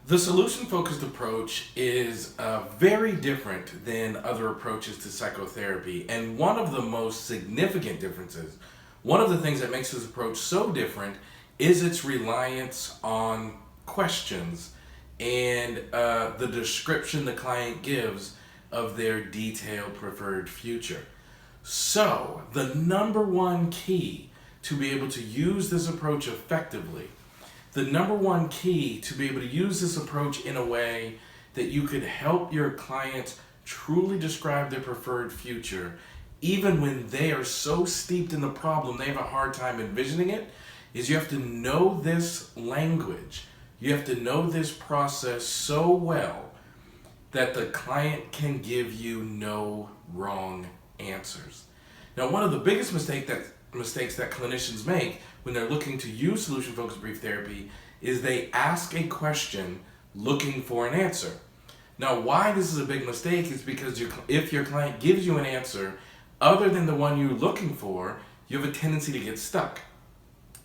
The solution-focused approach is very different than other approaches to psychotherapy. And one of the most significant differences, one of the things that makes this approach so different is its reliance on questions and the description the client gives of their detailed preferred future. So, the number one key to be able to use this approach effectively, the number one key to be able to use this approach in a way that you could help your clients truly describe their preferred future, even when they are so steeped in the problem they have a hard time envisioning it, is you have to know this language. You have to know this process so well that the client can give you no wrong answers. Now, one of the biggest mistakes that clinicians make when they're looking to use solution-focused brief therapy is they ask a question looking for an answer. Now, why this is a big mistake is because if your client gives you an answer other than the one you're looking for, you have a tendency to get stuck.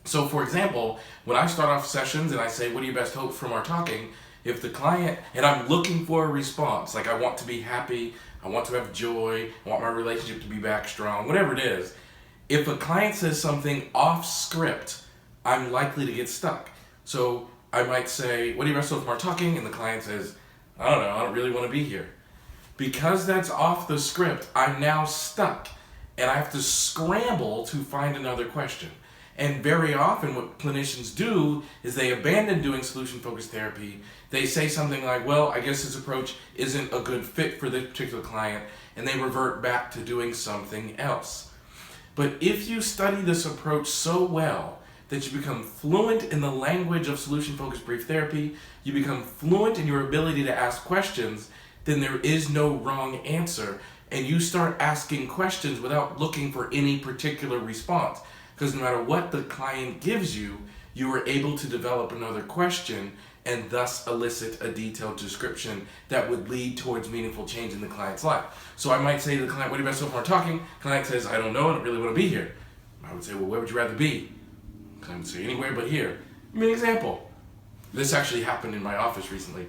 So, for example, when I start off sessions and I say, what do you best hope from our talking? If the client, and I'm looking for a response, like I want to be happy, I want to have joy, I want my relationship to be back strong, whatever it is, if a client says something off script, I'm likely to get stuck. So I might say, what do you best hope from our talking? And the client says, I don't know, I don't really want to be here. Because that's off the script, I'm now stuck, and I have to scramble to find another question. And very often what clinicians do is they abandon doing solution-focused therapy. They say something like, well, I guess this approach isn't a good fit for this particular client, and they revert back to doing something else. But if you study this approach so well that you become fluent in the language of solution-focused brief therapy, you become fluent in your ability to ask questions, then there is no wrong answer, and you start asking questions without looking for any particular response. Because no matter what the client gives you, you are able to develop another question and thus elicit a detailed description that would lead towards meaningful change in the client's life. So I might say to the client, what do you best hope from our talking? The client says, I don't know, I don't really want to be here. I would say, well, where would you rather be? The client would say, anywhere but here. Give me an example. This actually happened in my office recently.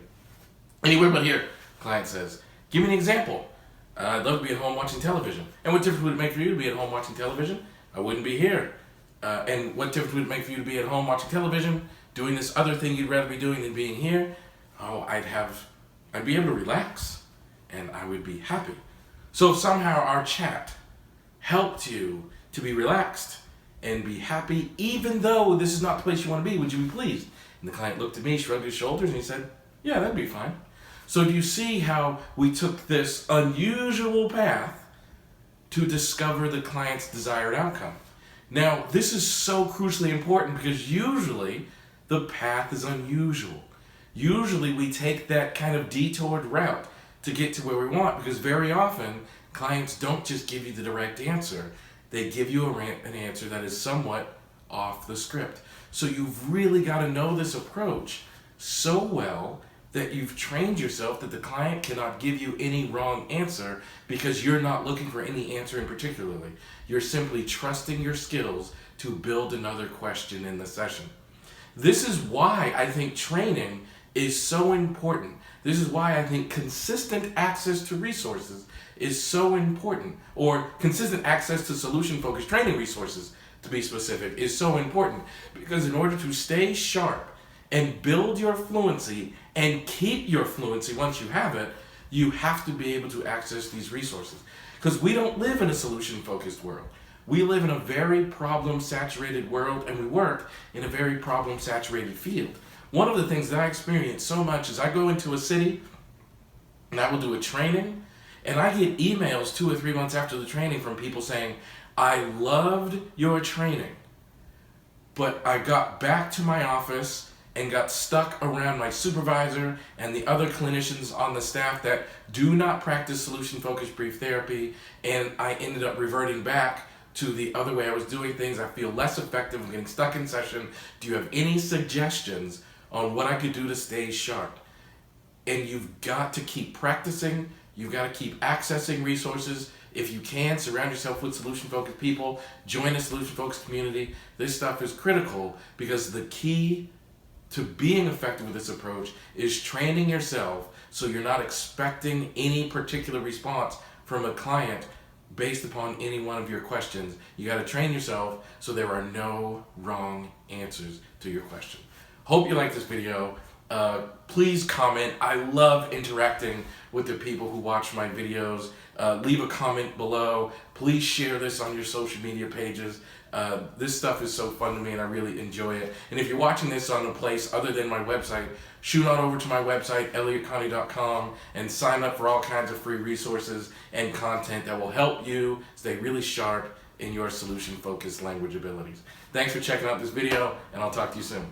Anywhere but here. The client says, give me an example. I'd love to be at home watching television. And what difference would it make for you to be at home watching television? I wouldn't be here. And what difference would it make for you to be at home watching television, doing this other thing you'd rather be doing than being here? Oh, I'd be able to relax, and I would be happy. So if somehow our chat helped you to be relaxed and be happy, even though this is not the place you want to be, would you be pleased? And the client looked at me, shrugged his shoulders, and he said, yeah, that'd be fine. So do you see how we took this unusual path to discover the client's desired outcome? Now, this is so crucially important because usually the path is unusual. Usually we take that kind of detoured route to get to where we want, because very often clients don't just give you the direct answer. They give you an answer that is somewhat off the script. So you've really got to know this approach so well that you've trained yourself that the client cannot give you any wrong answer because you're not looking for any answer in particularly. You're simply trusting your skills to build another question in the session. This is why I think training is so important. This is why I think consistent access to resources is so important, or consistent access to solution-focused training resources, to be specific, is so important. Because in order to stay sharp and build your fluency and keep your fluency once you have it, you have to be able to access these resources. Because we don't live in a solution-focused world. We live in a very problem-saturated world, and we work in a very problem-saturated field. One of the things that I experience so much is I go into a city and I will do a training, and I get emails 2 or 3 months after the training from people saying, I loved your training, but I got back to my office and got stuck around my supervisor and the other clinicians on the staff that do not practice solution-focused brief therapy, and I ended up reverting back to the other way I was doing things. I feel less effective. I'm getting stuck in session. Do you have any suggestions on what I could do to stay sharp? And you've got to keep practicing. You've got to keep accessing resources. If you can, surround yourself with solution-focused people. Join a solution-focused community. This stuff is critical because the key to being effective with this approach is training yourself so you're not expecting any particular response from a client based upon any one of your questions. You got to train yourself so there are no wrong answers to your question. Hope you like this video. Please comment. I love interacting with the people who watch my videos. Leave a comment below. Please share this on your social media pages. This stuff is so fun to me and I really enjoy it. And if you're watching this on a place other than my website, shoot on over to my website, elliottconnie.com, and sign up for all kinds of free resources and content that will help you stay really sharp in your solution-focused language abilities. Thanks for checking out this video, and I'll talk to you soon.